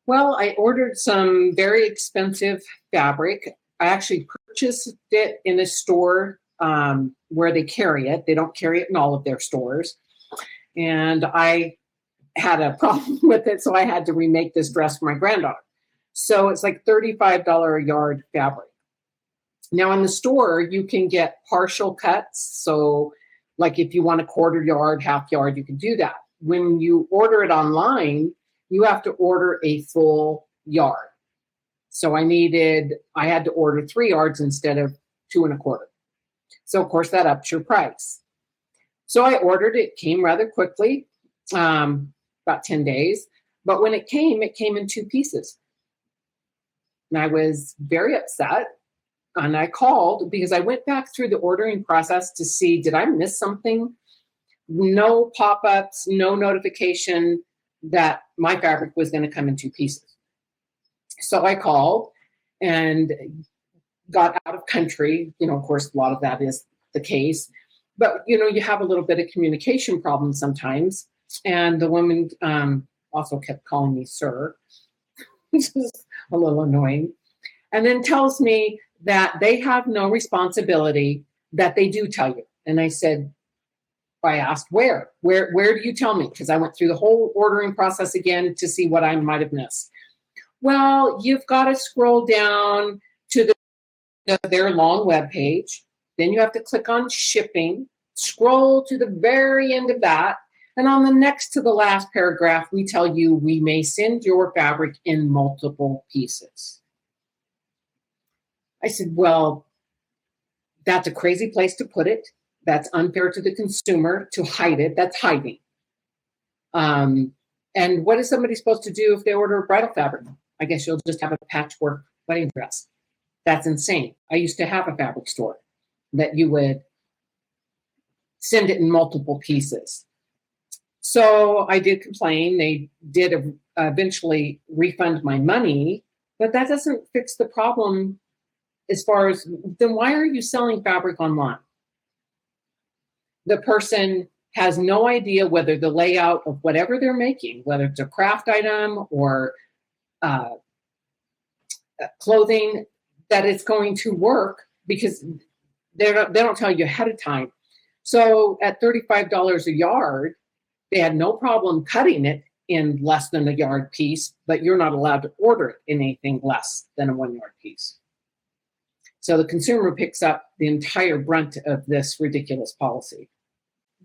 Well, I ordered some very expensive fabric. I actually purchased it in a store where they carry it. They don't carry it in all of their stores. And I had a problem with it, so I had to remake this dress for my granddaughter. So it's like $35 a yard fabric. Now in the store, you can get partial cuts. So like if you want a quarter yard, half yard, you can do that. When you order it online, you have to order a full yard. So I had to order 3 yards instead of 2 1/4. So of course that ups your price. So I ordered it, came rather quickly, about 10 days. But when it came in 2 pieces. And I was very upset. And I called because I went back through the ordering process to see, did I miss something? No pop-ups, no notification that my fabric was going to come in 2 pieces. So I called and got out of country. Of course, a lot of that is the case. But, you have a little bit of communication problems sometimes. And the woman also kept calling me sir, which is a little annoying. And then tells me that they have no responsibility, that they do tell you. And I asked where do you tell me? Because I went through the whole ordering process again to see what I might have missed. Well, you've got to scroll down to their long web page. Then you have to click on shipping, scroll to the very end of that. And on the next to the last paragraph, we tell you we may send your fabric in multiple pieces. I said, well, that's a crazy place to put it. That's unfair to the consumer to hide it. That's hiding. And what is somebody supposed to do if they order a bridal fabric? I guess you'll just have a patchwork wedding dress. That's insane. I used to have a fabric store that you would send it in multiple pieces. So I did complain. They did eventually refund my money, but that doesn't fix the problem. As far as, then why are you selling fabric online? The person has no idea whether the layout of whatever they're making, whether it's a craft item or clothing, that it's going to work, because they don't tell you ahead of time. So at $35 a yard, they had no problem cutting it in less than a yard piece, but you're not allowed to order it in anything less than a 1 yard piece. So the consumer picks up the entire brunt of this ridiculous policy.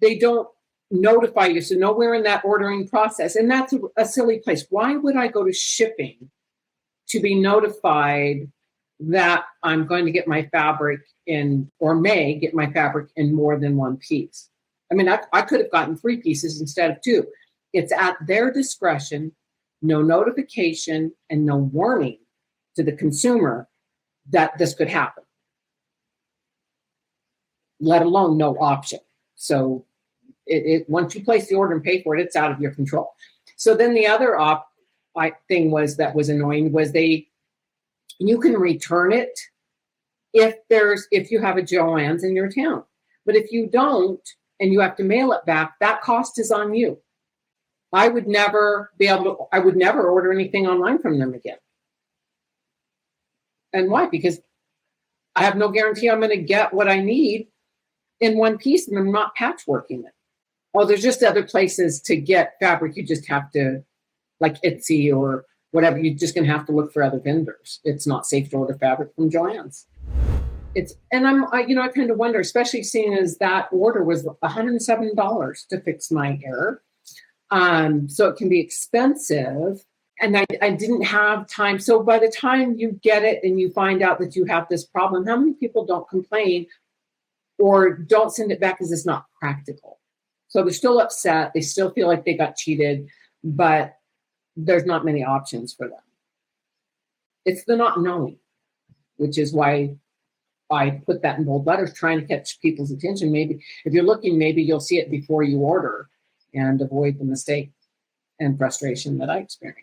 They don't notify you, so nowhere in that ordering process. And that's a silly place. Why would I go to shipping to be notified that I'm going to get my fabric in, or may get my fabric in more than 1 piece? I mean, I could have gotten 3 pieces instead of 2. It's at their discretion, no notification and no warning to the consumer that this could happen, let alone no option. So it once you place the order and pay for it, it's out of your control. So then the other thing that was annoying was you can return it if you have a JOANN's in your town. But if you don't and you have to mail it back, that cost is on you. I would never order anything online from them again. And why? Because I have no guarantee I'm going to get what I need in 1 piece, and I'm not patchworking it. Oh, there's just other places to get fabric. You just have to, like Etsy or whatever, you're just going to have to look for other vendors. It's not safe to order fabric from JOANN's. I kind of wonder, especially seeing as that order was $107 to fix my error. So it can be expensive. And I didn't have time. So by the time you get it and you find out that you have this problem, how many people don't complain or don't send it back because it's not practical? So they're still upset. They still feel like they got cheated, but there's not many options for them. It's the not knowing, which is why I put that in bold letters, trying to catch people's attention. Maybe if you're looking, maybe you'll see it before you order and avoid the mistake and frustration that I experienced.